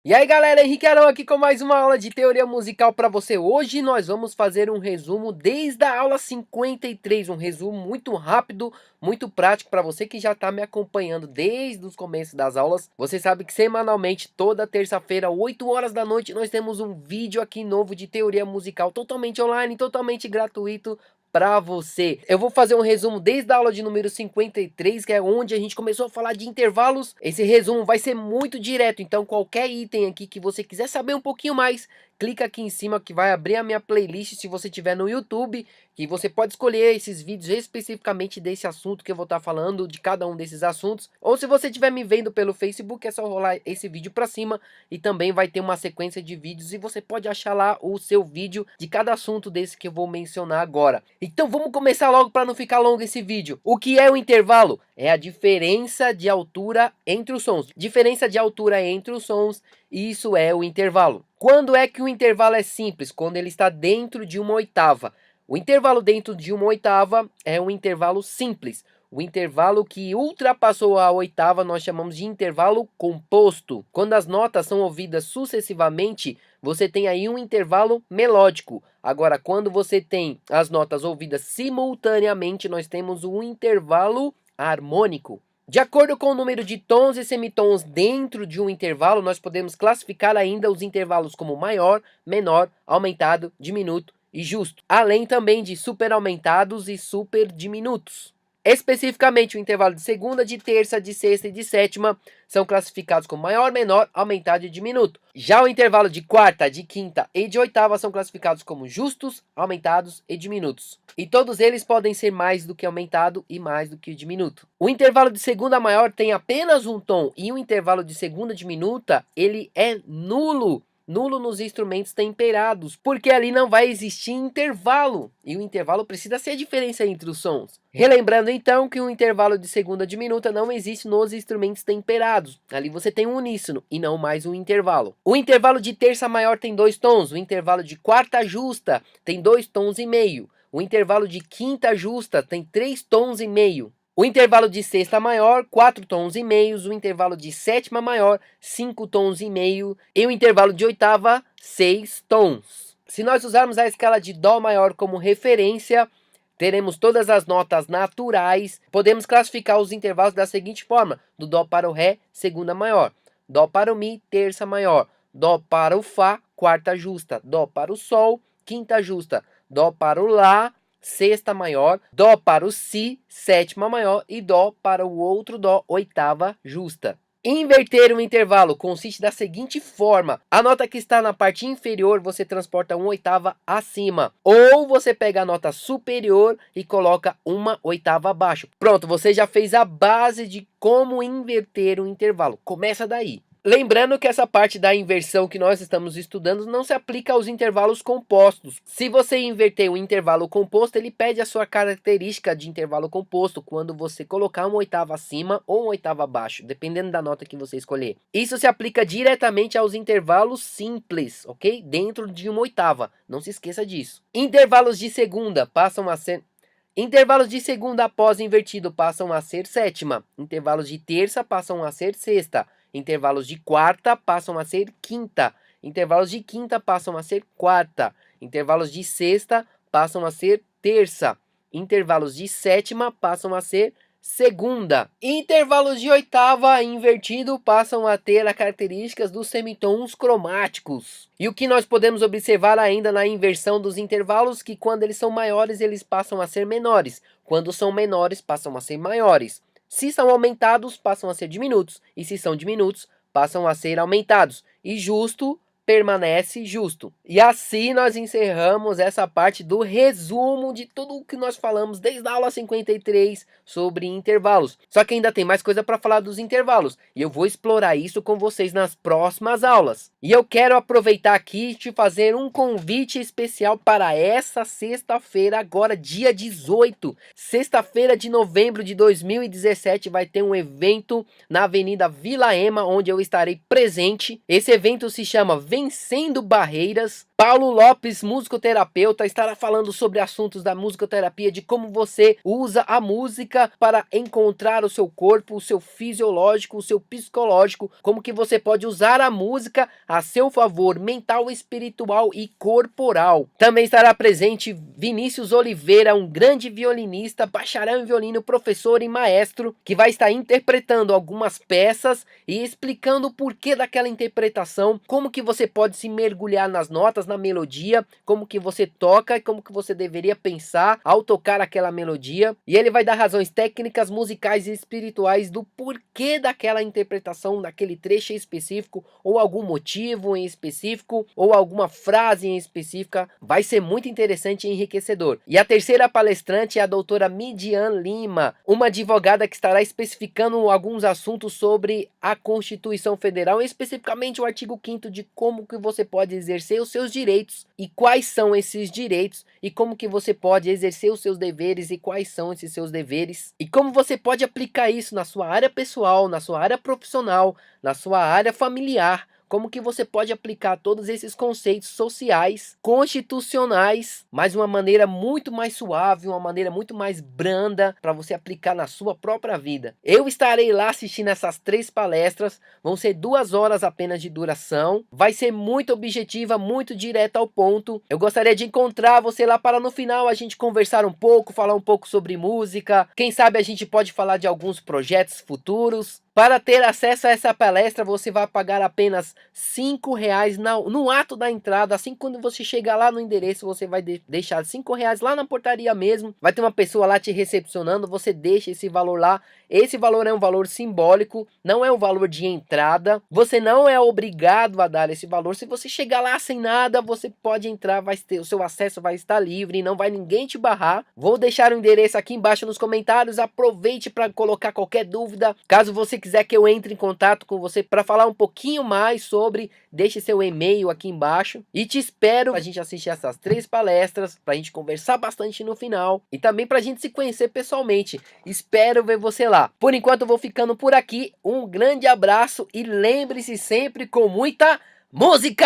E aí galera, Henrique Arão aqui com mais uma aula de teoria musical para você. Hoje nós vamos fazer um resumo desde a aula 53, um resumo muito rápido, muito prático para você que já está me acompanhando desde os começos das aulas. Você sabe que semanalmente, toda terça-feira, 8 horas da noite, nós temos um vídeo aqui novo de teoria musical, totalmente online, totalmente gratuito para você. Eu vou fazer um resumo desde a aula de número 53, que é onde a gente começou a falar de intervalos. Esse resumo vai ser muito direto, então qualquer item aqui que você quiser saber um pouquinho mais, clica aqui em cima que vai abrir a minha playlist se você estiver no YouTube, que você pode escolher esses vídeos especificamente desse assunto que eu vou estar falando, de cada um desses assuntos. Ou se você estiver me vendo pelo Facebook, é só rolar esse vídeo para cima e também vai ter uma sequência de vídeos e você pode achar lá o seu vídeo de cada assunto desse que eu vou mencionar agora. Então vamos começar logo para não ficar longo esse vídeo. O que é o intervalo? É a diferença de altura entre os sons. Diferença de altura entre os sons, isso é o intervalo. Quando é que o intervalo é simples? Quando ele está dentro de uma oitava. O intervalo dentro de uma oitava é um intervalo simples. O intervalo que ultrapassou a oitava nós chamamos de intervalo composto. Quando as notas são ouvidas sucessivamente, você tem aí um intervalo melódico. Agora, quando você tem as notas ouvidas simultaneamente, nós temos um intervalo harmônico. De acordo com o número de tons e semitons dentro de um intervalo, nós podemos classificar ainda os intervalos como maior, menor, aumentado, diminuto e justo, além também de super aumentados e super diminutos. Especificamente, o intervalo de segunda, de terça, de sexta e de sétima são classificados como maior, menor, aumentado e diminuto. Já o intervalo de quarta, de quinta e de oitava são classificados como justos, aumentados e diminutos. E todos eles podem ser mais do que aumentado e mais do que diminuto. O intervalo de segunda maior tem apenas um tom e o intervalo de segunda diminuta, ele é nulo. Nulo nos instrumentos temperados, porque ali não vai existir intervalo. E o intervalo precisa ser a diferença entre os sons. Relembrando então que o intervalo de segunda diminuta não existe nos instrumentos temperados. Ali você tem um uníssono e não mais um intervalo. O intervalo de terça maior tem 2 tons. O intervalo de quarta justa tem 2 tons e meio. O intervalo de quinta justa tem 3 tons e meio. O intervalo de sexta maior, 4 tons e meios. O intervalo de sétima maior, 5 tons e meio. E o intervalo de oitava, 6 tons. Se nós usarmos a escala de Dó maior como referência, teremos todas as notas naturais. Podemos classificar os intervalos da seguinte forma: do Dó para o Ré, segunda maior. Dó para o Mi, terça maior. Dó para o Fá, quarta justa. Dó para o Sol, quinta justa. Dó para o Lá, sexta maior, Dó para o Si, sétima maior e Dó para o outro Dó, oitava justa. Inverter o intervalo consiste da seguinte forma: a nota que está na parte inferior você transporta uma oitava acima, ou você pega a nota superior e coloca uma oitava abaixo. Pronto, você já fez a base de como inverter o intervalo. Começa daí. Lembrando que essa parte da inversão que nós estamos estudando não se aplica aos intervalos compostos. Se você inverter o intervalo composto, ele pede a sua característica de intervalo composto quando você colocar uma oitava acima ou uma oitava abaixo, dependendo da nota que você escolher. Isso se aplica diretamente aos intervalos simples, ok? Dentro de uma oitava, não se esqueça disso. Intervalos de segunda passam a ser... Intervalos de segunda após invertido passam a ser sétima. Intervalos de terça passam a ser sexta. Intervalos de quarta passam a ser quinta. Intervalos de quinta passam a ser quarta. Intervalos de sexta passam a ser terça. Intervalos de sétima passam a ser segunda. Intervalos de oitava invertido passam a ter as características dos semitons cromáticos. E o que nós podemos observar ainda na inversão dos intervalos, que quando eles são maiores, eles passam a ser menores. Quando são menores, passam a ser maiores. Se são aumentados, passam a ser diminutos. E se são diminutos, passam a ser aumentados. E justo permanece justo. E assim nós encerramos essa parte do resumo de tudo o que nós falamos desde a aula 53 sobre intervalos. Só que ainda tem mais coisa para falar dos intervalos. E eu vou explorar isso com vocês nas próximas aulas. E eu quero aproveitar aqui e te fazer um convite especial para essa sexta-feira, agora dia 18. Sexta-feira de novembro de 2017 vai ter um evento na Avenida Vila Ema, onde eu estarei presente. Esse evento se chama Vencendo Barreiras. Paulo Lopes, musicoterapeuta, estará falando sobre assuntos da musicoterapia, de como você usa a música para encontrar o seu corpo, o seu fisiológico, o seu psicológico, como que você pode usar a música a seu favor, mental, espiritual e corporal. Também estará presente Vinícius Oliveira, um grande violinista, bacharel em violino, professor e maestro, que vai estar interpretando algumas peças e explicando o porquê daquela interpretação, como que você pode se mergulhar nas notas, na melodia, como que você toca e como que você deveria pensar ao tocar aquela melodia. E ele vai dar razões técnicas, musicais e espirituais do porquê daquela interpretação, daquele trecho específico, ou algum motivo em específico, ou alguma frase em específica. Vai ser muito interessante e enriquecedor. E a terceira palestrante é a doutora Midian Lima, uma advogada que estará especificando alguns assuntos sobre a Constituição Federal, especificamente o artigo 5º de como que você pode exercer os seus direitos e quais são esses direitos, e como que você pode exercer os seus deveres e quais são esses seus deveres, e como você pode aplicar isso na sua área pessoal, na sua área profissional, na sua área familiar. Como que você pode aplicar todos esses conceitos sociais, constitucionais, mas de uma maneira muito mais suave, uma maneira muito mais branda, para você aplicar na sua própria vida. Eu estarei lá assistindo essas 3 palestras, vão ser 2 horas apenas de duração, vai ser muito objetiva, muito direta ao ponto. Eu gostaria de encontrar você lá para no final a gente conversar um pouco, falar um pouco sobre música, quem sabe a gente pode falar de alguns projetos futuros. Para ter acesso a essa palestra, você vai pagar apenas R$5 no ato da entrada. Assim, quando você chegar lá no endereço, você vai deixar R$5 lá na portaria mesmo. Vai ter uma pessoa lá te recepcionando, você deixa esse valor lá. Esse valor é um valor simbólico, não é um valor de entrada. Você não é obrigado a dar esse valor. Se você chegar lá sem nada, você pode entrar, vai ter, o seu acesso vai estar livre, não vai ninguém te barrar. Vou deixar o endereço aqui embaixo nos comentários. Aproveite para colocar qualquer dúvida. Caso você quiser que eu entre em contato com você para falar um pouquinho mais sobre, deixe seu e-mail aqui embaixo. E te espero a gente assistir essas 3 palestras, para a gente conversar bastante no final. E também para a gente se conhecer pessoalmente. Espero ver você lá. Por enquanto eu vou ficando por aqui. Um grande abraço e lembre-se sempre com muita música!